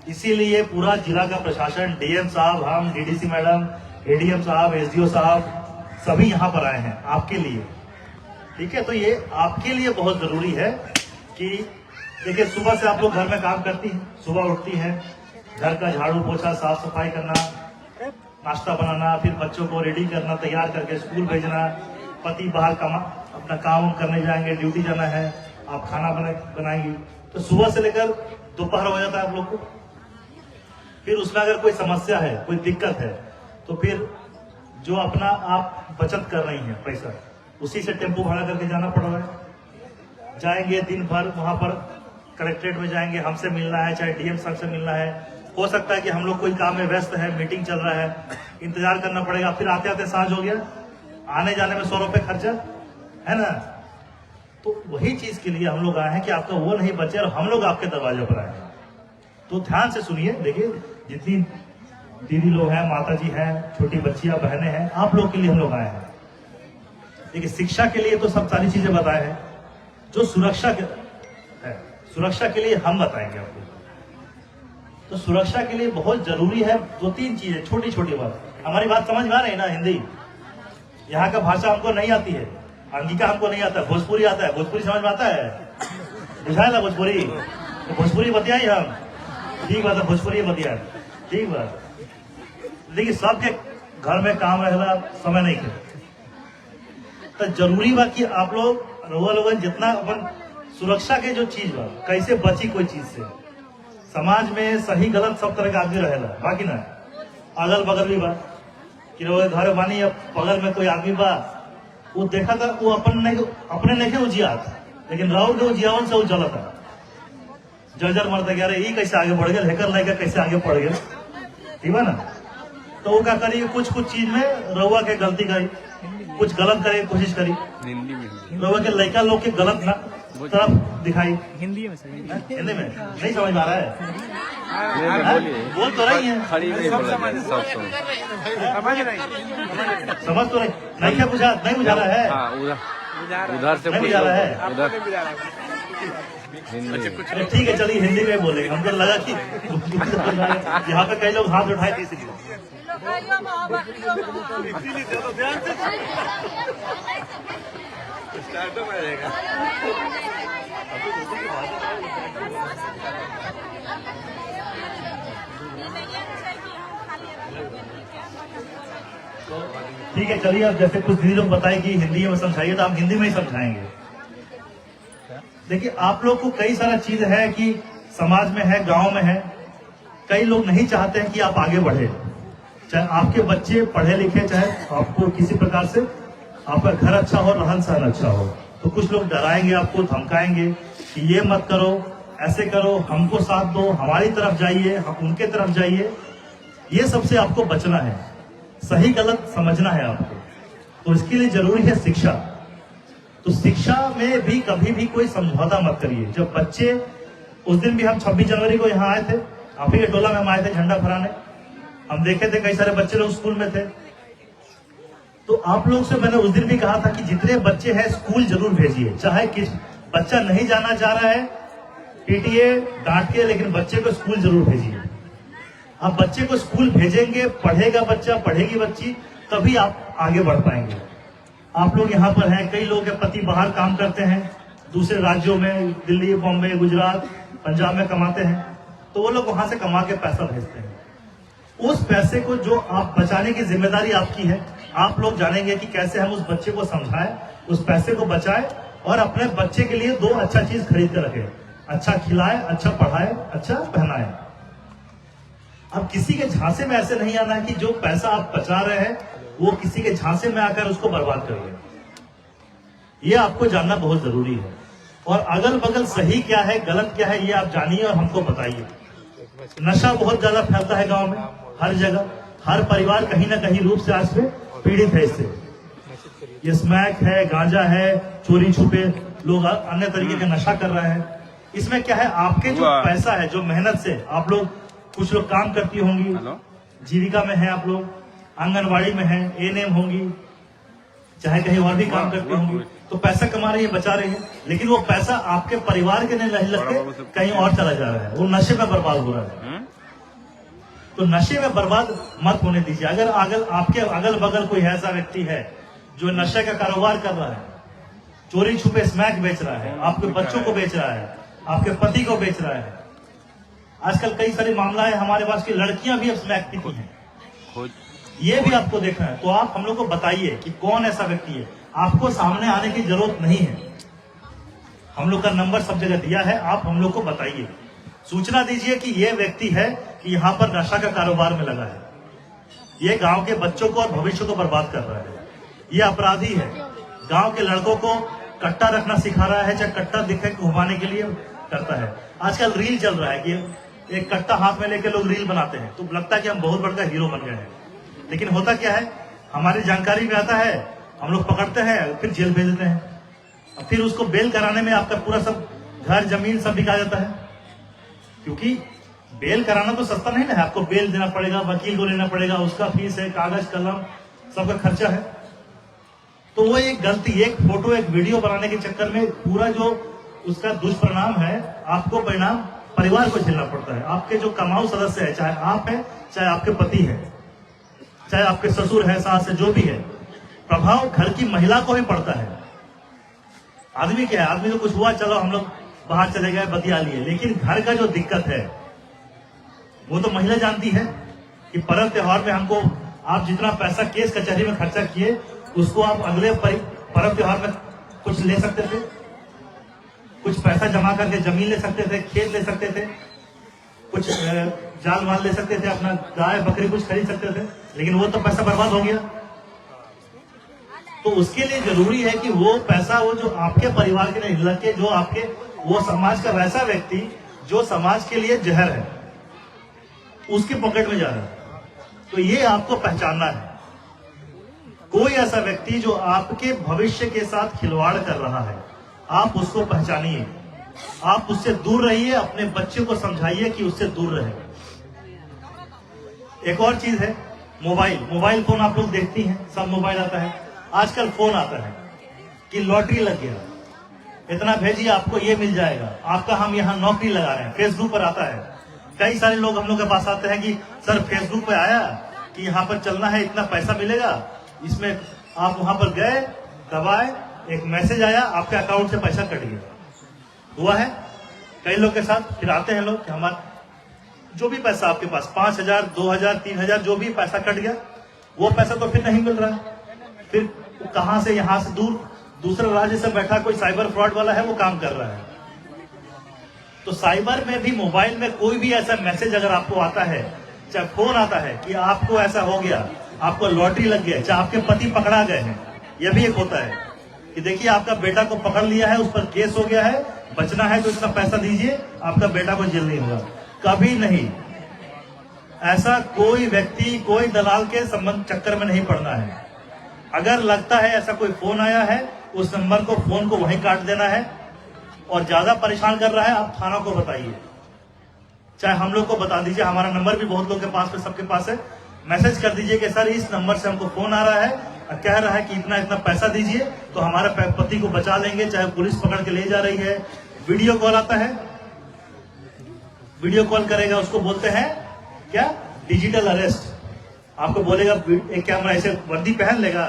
इसीलिए पूरा जिला का प्रशासन, डीएम साहब, हम, डीडीसी मैडम, एडीएम साहब, एसडीओ साहब, सभी यहाँ पर आए हैं आपके लिए। ठीक है, तो ये आपके लिए बहुत जरूरी है कि देखिए, सुबह से आप लोग घर में काम करती हैं, सुबह उठती हैं, घर का झाड़ू पोछा, साफ सफाई करना, नाश्ता बनाना, फिर बच्चों को रेडी करना, तैयार करके स्कूल भेजना, पति बाहर अपना काम करने जाएंगे, ड्यूटी जाना है, आप खाना बनाएंगी, तो सुबह से लेकर दोपहर हो जाता है आप लोग को। फिर उसमें अगर कोई समस्या है, कोई दिक्कत है, तो फिर जो अपना आप बचत कर रही हैं पैसा, उसी से टेम्पो भाड़ा करके जाना पड़ रहा है। जाएंगे दिन भर वहां पर कलेक्ट्रेट में जाएंगे, हमसे मिलना है, चाहे डीएम साहब से मिलना है, हो सकता है कि हम लोग कोई काम में व्यस्त है, मीटिंग चल रहा है, इंतजार करना पड़ेगा, फिर आते आते सांझ हो गया, आने जाने में 100 रुपए खर्चा है ना। तो वही चीज के लिए हम लोग आए हैं कि आपका वो नहीं बचे और हम लोग आपके दरवाजे पर आए हैं। तो ध्यान से सुनिए, देखिए जितनी दीदी लोग हैं, माता जी हैं, छोटी बच्चियां, बहनें हैं, आप लोग के लिए हम लोग आए हैं। देखिए, शिक्षा के लिए तो सब सारी चीजें बताए हैं, जो सुरक्षा है, सुरक्षा के लिए हम बताएंगे आपको। तो सुरक्षा के लिए बहुत जरूरी है 2-3 चीजें, छोटी छोटी बात। हमारी बात समझ में आ रही ना? हिंदी, यहाँ का भाषा हमको नहीं आती है, अंगिका हमको नहीं आता है, भोजपुरी आता है, भोजपुरी समझ में आता है, बुझाए ना भोजपुरी? तो भोजपुरी बतियाई हम, ठीक बात है, भोजपुरी बतिया, ठीक बात। देखिए, सबके घर में काम रहेला, समय नहीं के, तो जरूरी बा कि आप लोग जितना अपन सुरक्षा के जो चीज बा, कैसे बची कोई चीज से, समाज में सही गलत सब तरह का आदमी रहेला, बाकी ना अगल बगल भी बा कि घर बानी, अब बगल में कोई आदमी बा, वो देखा था, वो अपने नहीं उजियात, लेकिन राहुल के उजियावन से वो जलता, जर्जर मरता गया, अरे ये कैसे आगे बढ़ गया, हैकर लाइक कैसे आगे बढ़ गया, ठीक है ना। तो वो क्या करी, कुछ चीज में रउआ के गलती करी, कुछ गलत करे कोशिश करी, रउआ के लड़का लोग के गलत ना तरफ दिखाई, हिंदी में नहीं समझ में आ रहा है, बोल तो रही है, समझ तो नहीं क्या बुझा, नहीं बुझा रहा है, उधर से नहीं बुझा रहा है, उधर ठीक है, चलिए हिंदी में बोलेंगे। हमको लगा कि यहाँ पे कई लोग हाथ उठाए थे, इसलिए ठीक है। चलिए, अब जैसे कुछ दीदी लोग बताए कि हिंदी में समझाइए, तो हम हिंदी में ही समझाएंगे। देखिए, आप लोग को कई सारा चीज है कि समाज में है, गांव में है, कई लोग नहीं चाहते हैं कि आप आगे बढ़े, चाहे आपके बच्चे पढ़े लिखे, चाहे आपको किसी प्रकार से आपका घर अच्छा हो, रहन सहन अच्छा हो, तो कुछ लोग डराएंगे, आपको धमकाएंगे कि ये मत करो, ऐसे करो, हमको साथ दो, हमारी तरफ जाइए, हम उनके तरफ जाइए। ये सबसे आपको बचना है, सही गलत समझना है आपको। तो इसके लिए जरूरी है शिक्षा। तो शिक्षा में भी कभी भी कोई समझौता मत करिए। जब बच्चे, उस दिन भी हम 26 जनवरी को यहाँ आए थे, आप ही के टोला में हम आए थे झंडा फहराने, हम देखे थे कई सारे बच्चे लोग स्कूल में थे। तो आप लोग से मैंने उस दिन भी कहा था कि जितने बच्चे हैं स्कूल जरूर भेजिए, चाहे किस बच्चा नहीं जाना चाह रहा है, पीटीए डांट के, लेकिन बच्चे को स्कूल जरूर भेजिए। आप बच्चे को स्कूल भेजेंगे, पढ़ेगा बच्चा, पढ़ेगी बच्ची, तभी आप आगे बढ़ पाएंगे। आप लोग यहाँ पर हैं, कई लोग के पति बाहर काम करते हैं, दूसरे राज्यों में, दिल्ली, बॉम्बे, गुजरात, पंजाब में कमाते हैं, तो वो लोग वहां से कमा के पैसा भेजते हैं। उस पैसे को जो आप बचाने की जिम्मेदारी आपकी है, आप लोग जानेंगे कि कैसे हम उस बच्चे को समझाएं, उस पैसे को बचाएं और अपने बच्चे के लिए 2 अच्छा चीज खरीद कर रखें, अच्छा खिलाए, अच्छा पढ़ाए, अच्छा पहनाए। अब किसी के झांसे में ऐसे नहीं आना है कि जो पैसा आप बचा रहे हैं वो किसी के झांसे में आकर उसको बर्बाद करिए। ये आपको जानना बहुत जरूरी है। और अगल बगल सही क्या है, गलत क्या है, ये आप जानिए और हमको बताइए। नशा बहुत ज्यादा फैलता है गांव में, हर जगह, हर परिवार कहीं ना कहीं रूप से आज पे पीड़ित है इससे। ये स्मैक है, गांजा है, चोरी छुपे लोग अन्य तरीके का नशा कर रहे हैं। इसमें क्या है, आपके जो पैसा है, जो मेहनत से आप लोग, कुछ लोग काम करती होंगी, जीविका में है, आप लोग आंगनबाड़ी में है, एएनएम होंगी, चाहे कहीं और भी काम करती होंगी, तो पैसा कमा रही है, बचा रही है, लेकिन वो पैसा आपके परिवार के नहीं लग के कहीं और चला जा रहा है, वो नशे में बर्बाद हो रहा है। तो नशे में बर्बाद मत होने दीजिए। अगर आपके अगल बगल कोई ऐसा व्यक्ति है जो नशे का कारोबार कर रहा है, चोरी छुपे स्मैक बेच रहा है, आपके बच्चों को बेच रहा है, आपके पति को बेच रहा है, आजकल कई सारे मामला है हमारे पास की लड़कियां भी अब स्मैक पीती हैं, ये भी आपको देखना है। तो आप हम लोग को बताइए कि कौन ऐसा व्यक्ति है। आपको सामने आने की जरूरत नहीं है, हम लोग का नंबर सब जगह दिया है, आप हम लोग को बताइए, सूचना दीजिए कि ये व्यक्ति है कि यहाँ पर नशा का कारोबार में लगा है, ये गांव के बच्चों को और भविष्य को बर्बाद कर रहा है, ये अपराधी है, गांव के लड़कों को कट्टा रखना सिखा रहा है, चाहे कट्टा दिखे घुमाने के लिए करता है। आजकल रील चल रहा है कि एक कट्टा हाथ में लेके लोग रील बनाते हैं, तो लगता है कि हम बहुत बड़ा हीरो बन गए हैं, लेकिन होता क्या है, हमारी जानकारी में आता है, हम लोग पकड़ते हैं, फिर जेल भेज देते हैं, फिर उसको बेल कराने में आपका पूरा सब घर जमीन सब बिका जाता है, क्योंकि बेल कराना तो सस्ता नहीं ना है, आपको बेल देना पड़ेगा, वकील को लेना पड़ेगा, उसका फीस है, कागज कलम सबका खर्चा है। तो वो एक गलती, एक फोटो एक वीडियो बनाने के चक्कर में पूरा जो उसका दुष्परिणाम है, आपको परिणाम परिवार को झेलना पड़ता है। आपके जो कमाऊ सदस्य है, चाहे आप है, चाहे आपके पति है, चाहे आपके ससुर है, सास है, जो भी है, प्रभाव घर की महिला को भी पड़ता है। आदमी क्या है, आदमी तो कुछ हुआ, चलो हम लोग बाहर चले गए, बतिया लिए, लेकिन घर का जो दिक्कत है वो तो महिला जानती है कि पर्व त्योहार में हमको आप जितना पैसा केस कचहरी में खर्चा किए, उसको आप अगले पर्व त्योहार में कुछ ले सकते थे, कुछ पैसा जमा करके जमीन ले सकते थे, खेत ले सकते थे, कुछ जाल माल ले सकते थे, अपना गाय बकरी कुछ खरीद सकते थे, लेकिन वो तो पैसा बर्बाद हो गया। तो उसके लिए जरूरी है कि वो पैसा, वो जो आपके परिवार के लिए लगे, जो आपके वो समाज का वैसा व्यक्ति जो समाज के लिए जहर है, उसकी पॉकेट में जा रहा है, तो ये आपको पहचानना है। कोई ऐसा व्यक्ति जो आपके भविष्य के साथ खिलवाड़ कर रहा है, आप उसको पहचानिए, आप उससे दूर रहिए, अपने बच्चे को समझाइए कि उससे दूर रहे। एक और चीज है मोबाइल फोन, आप लोग देखती हैं, सब मोबाइल आता है, आजकल फोन आता है कि लॉटरी लग गया, इतना भेजिए आपको ये मिल जाएगा, आपका हम यहाँ नौकरी लगा रहे हैं, फेसबुक पर आता है। कई सारे लोग हम लोग के पास आते हैं कि सर फेसबुक पे आया कि यहाँ पर चलना है, इतना पैसा मिलेगा, इसमें आप वहां पर गए, दबाए, एक मैसेज आया, आपके अकाउंट से पैसा कट गया। हुआ है कई लोग के साथ। फिर आते हैं लोग कि हमारा जो भी पैसा आपके पास 5,000 2,000 3,000 जो भी पैसा कट गया, वो पैसा तो फिर नहीं मिल रहा है, फिर कहां से, यहां से दूसरे राज्य से बैठा कोई साइबर फ्रॉड वाला है, वो काम कर रहा है। तो साइबर में भी, मोबाइल में कोई भी ऐसा मैसेज अगर आपको आता है, चाहे फोन आता है कि आपको ऐसा हो गया, आपको लॉटरी लग गया, चाहे आपके पति पकड़ा गए हैं, यह भी एक होता है कि देखिए आपका बेटा को पकड़ लिया है, उस पर केस हो गया है, बचना है तो इतना पैसा दीजिए, आपका बेटा को जेल नहीं होगा। कभी नहीं, ऐसा कोई व्यक्ति, कोई दलाल के संबंध चक्कर में नहीं पड़ना है। अगर लगता है ऐसा कोई फोन आया है, उस नंबर को, फोन को वहीं काट देना है, और ज्यादा परेशान कर रहा है, आप थाना को बताइए, चाहे हम लोग को बता दीजिए, हमारा नंबर भी बहुत लोग के पास, सबके पास है, मैसेज कर दीजिए कि सर इस नंबर से हमको फोन आ रहा है और कह रहा है कि इतना इतना पैसा दीजिए तो हमारे पति को बचा लेंगे, चाहे पुलिस पकड़ के ले जा रही है। वीडियो कॉल आता है, वीडियो कॉल करेगा, उसको बोलते हैं क्या, डिजिटल अरेस्ट। आपको बोलेगा, एक कैमरा ऐसे वर्दी पहन लेगा,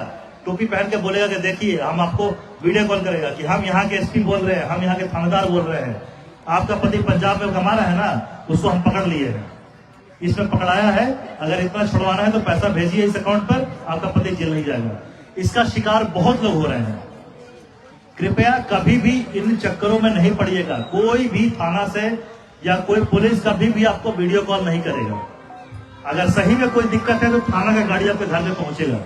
टोपी पहन के बोलेगा कि देखिए हम आपको वीडियो कॉल करेगा कि हम यहाँ के एसपी बोल रहे हैं, हम यहाँ के थानेदार बोल रहे हैं, आपका पति पंजाब में कमा रहा है ना, उसको हम पकड़ लिए हैं, इसमें पकड़ाया है, अगर इतना छुड़वाना है तो पैसा भेजिए इस अकाउंट पर, आपका पति जेल नहीं जाएगा। इसका शिकार बहुत लोग हो रहे हैं। कृपया कभी भी इन चक्करों में नहीं पड़िएगा। कोई भी थाना से या कोई पुलिस कभी भी आपको वीडियो कॉल नहीं करेगा। अगर सही में कोई दिक्कत है तो थाना का गाड़ी आपके घर में पहुंचेगा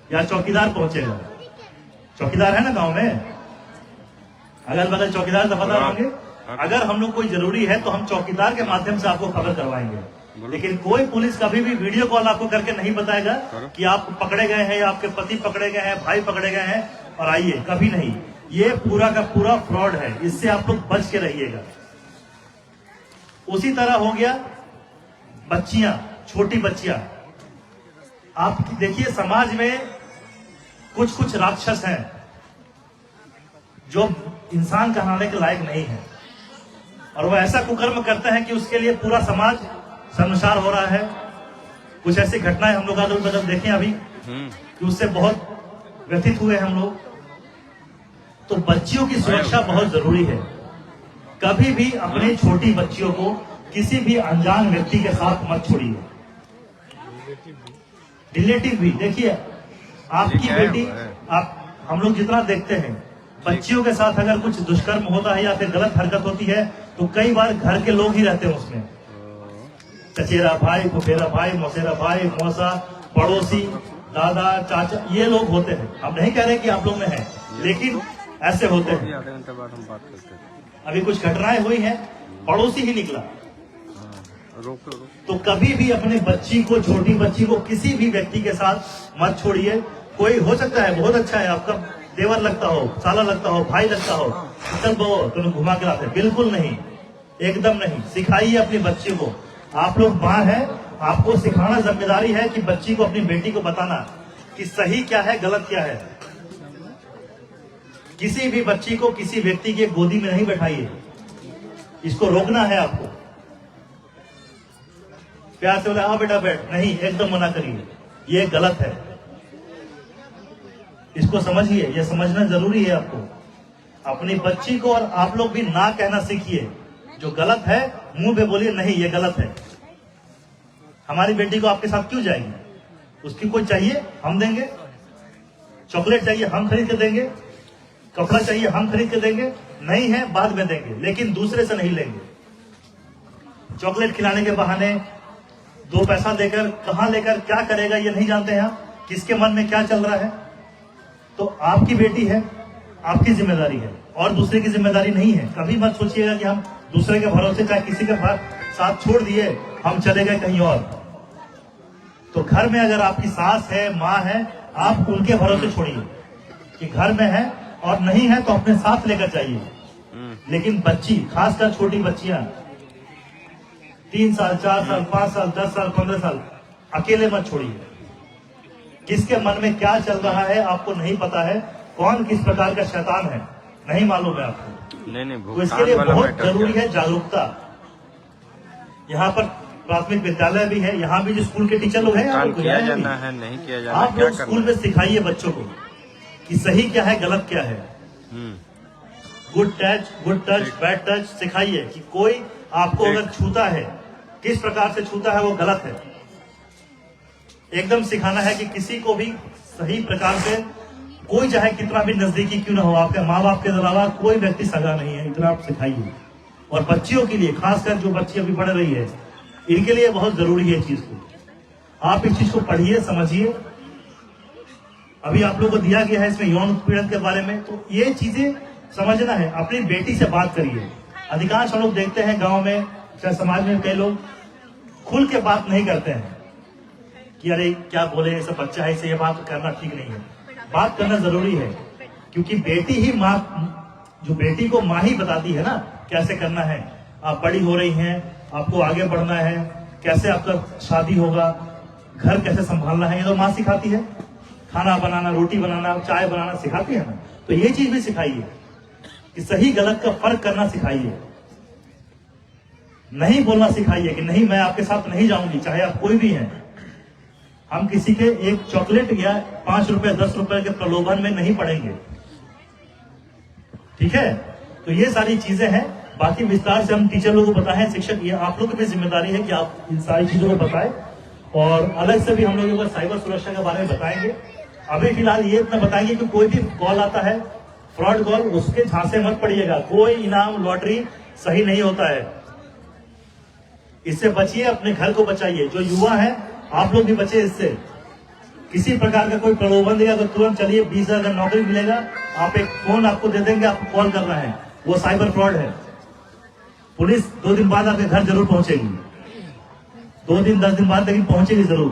या चौकीदार पहुंचेगा। चौकीदार है ना गांव में, अगल बगल चौकीदार दफादार होंगे। अगर हम लोग कोई जरूरी है तो हम चौकीदार के माध्यम से आपको खबर करवाएंगे, लेकिन कोई पुलिस कभी भी वीडियो कॉल आपको करके नहीं बताएगा कि आप पकड़े गए हैं या आपके पति पकड़े गए हैं, भाई पकड़े गए हैं और आइए, कभी नहीं। ये पूरा का पूरा फ्रॉड है, इससे आप लोग बच के रहिएगा। उसी तरह हो गया बच्चियां, छोटी बच्चियां। आप देखिए समाज में कुछ कुछ राक्षस हैं जो इंसान कहलाने के लायक नहीं है, और वो ऐसा कुकर्म करते हैं कि उसके लिए पूरा समाज शर्मसार हो रहा है। कुछ ऐसी घटनाएं हम लोग अगल बगल देखें अभी कि उससे बहुत व्यथित हुए हम लोग। तो बच्चियों की सुरक्षा बहुत जरूरी है। कभी भी अपनी छोटी बच्चियों को किसी भी अनजान व्यक्ति के साथ मत छोड़िए। रिलेटिव भी देखिए, आपकी बेटी, आप हम लोग जितना देखते हैं, बच्चियों के साथ अगर कुछ दुष्कर्म होता है या फिर गलत हरकत होती है तो कई बार घर के लोग ही रहते हैं उसमें। चचेरा भाई, फुफेरा भाई, मौसेरा भाई, मौसा, पड़ोसी, दादा, चाचा, ये लोग होते हैं। हम नहीं कह रहे कि आप लोग में है, लेकिन ऐसे होते हैं। आधे घंटे बाद हम बात करते हैं। अभी कुछ घटनाएं हुई हैं, पड़ोसी ही निकला। रोको। तो कभी भी अपने बच्ची को, छोटी बच्ची को किसी भी व्यक्ति के साथ मत छोड़िए। कोई हो सकता है बहुत अच्छा है, आपका देवर लगता हो, साला लगता हो, भाई लगता हो, चल बो तुम्हें घुमा के लाते, बिल्कुल नहीं, एकदम नहीं। सिखाइए अपनी बच्ची को। आप लोग माँ है, आपको सिखाना जिम्मेदारी है कि बच्ची को, अपनी बेटी को बताना कि सही क्या है, गलत क्या है। किसी भी बच्ची को किसी व्यक्ति के गोदी में नहीं बैठाइए, इसको रोकना है आपको। प्यार से बोला हाँ बेटा बैठ, नहीं, एकदम मना करिए, ये गलत है। इसको समझिए, ये समझना जरूरी है आपको। अपनी बच्ची को और आप लोग भी ना कहना सीखिए। जो गलत है मुंह पे बोलिए नहीं ये गलत है। हमारी बेटी को आपके साथ क्यों जाएगी? उसकी कोई चाहिए हम देंगे, चॉकलेट चाहिए हम खरीद के देंगे, कपड़ा चाहिए हम खरीद के देंगे, नहीं है बाद में देंगे, लेकिन दूसरे से नहीं लेंगे। चॉकलेट खिलाने के बहाने 2 पैसा देकर कहां लेकर क्या करेगा ये नहीं जानते हैं आप, किसके मन में क्या चल रहा है। तो आपकी बेटी है, आपकी जिम्मेदारी है और दूसरे की जिम्मेदारी नहीं है। कभी मत सोचिएगा कि हम दूसरे के भरोसे चाहे किसी के साथ छोड़ दिए, हम चले गए कहीं और। तो घर में अगर आपकी सास है, माँ है, आप उनके भरोसे छोड़िए कि घर में है, और नहीं है तो अपने साथ लेकर जाइए। लेकिन बच्ची, खासकर छोटी बच्चियां 3 साल, 4 साल, 5 साल, 10 साल, 15 साल अकेले मत छोड़िए। किसके मन में क्या चल रहा है आपको नहीं पता है, कौन किस प्रकार का शैतान है नहीं मालूम है आपको। नहीं तो इसके लिए बहुत जरूरी है जागरूकता। यहाँ पर प्राथमिक विद्यालय भी है, यहाँ भी जो स्कूल के टीचर लोग हैं, किया जाना है नहीं किया जाना, आप लोग स्कूल में सिखाइए बच्चों को कि सही क्या है, गलत क्या है। गुड टच, बैड टच सिखाइए कि कोई आपको अगर छूता है, किस प्रकार से छूता है वो गलत है। एकदम सिखाना है कि किसी को भी सही प्रकार से, कोई चाहे कितना भी नजदीकी क्यों ना हो, आपके माँ बाप के अलावा कोई व्यक्ति सगा नहीं है, इतना आप सिखाइए। और बच्चियों के लिए, खासकर जो बच्ची अभी पढ़ रही है, इनके लिए बहुत जरूरी है इस चीज को। आप इस चीज को पढ़िए, समझिए। अभी आप लोगों को दिया गया है इसमें यौन उत्पीड़न के बारे में, तो ये चीजें समझना है। अपनी बेटी से बात करिए। अधिकांश हम लोग देखते हैं गांव में, चाहे समाज में, कई लोग खुल के बात नहीं करते हैं कि अरे क्या बोले, ऐसा बच्चा है, इसे ये बात करना ठीक नहीं है। बात करना जरूरी है, क्योंकि बेटी ही माँ, जो बेटी को माँ ही बताती है ना कैसे करना है। आप बड़ी हो रही हैं, आपको आगे बढ़ना है, कैसे आपका शादी होगा, घर कैसे संभालना है, ये तो माँ सिखाती है। खाना बनाना, रोटी बनाना, चाय बनाना सिखाती है ना। तो ये चीज भी सिखाइए कि सही गलत का फर्क करना सिखाइए। नहीं बोलना सिखाइए कि नहीं मैं आपके साथ नहीं जाऊंगी, चाहे आप कोई भी हैं। हम किसी के एक चॉकलेट या 5 रुपए 10 रुपए के प्रलोभन में नहीं पड़ेंगे, ठीक है। तो ये सारी चीजें हैं। बाकी विस्तार से हम टीचर लोगों को बताएं, शिक्षक, ये आप लोगों की भी जिम्मेदारी है कि आप इन सारी चीजों को बताएं। और अलग से भी हम लोगों को साइबर सुरक्षा के बारे में बताएंगे। अभी फिलहाल ये इतना बताएंगे कि कोई भी कॉल आता है, फ्रॉड कॉल, उसके झांसे मत पड़िएगा। कोई इनाम, लॉटरी सही नहीं होता है, इससे बचिए, अपने घर को बचाइए। जो युवा है आप लोग भी बचे इससे। किसी प्रकार का कोई प्रलोभन देगा तो तुरंत चलिए, 20,000 का नौकरी मिलेगा, आप एक फोन आपको दे देंगे, आपको कॉल करना है, वो साइबर फ्रॉड है। पुलिस 2 दिन बाद आपके घर जरूर पहुंचेगी, 2 दिन 10 दिन बाद, लेकिन पहुंचेगी जरूर।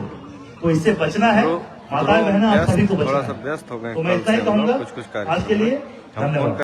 तो इससे बचना है। माताएं बहना आप सभी को बचना है। व्यस्त हो गए, तो मैं इतना ही कहूंगा आज के लिए। धन्यवाद।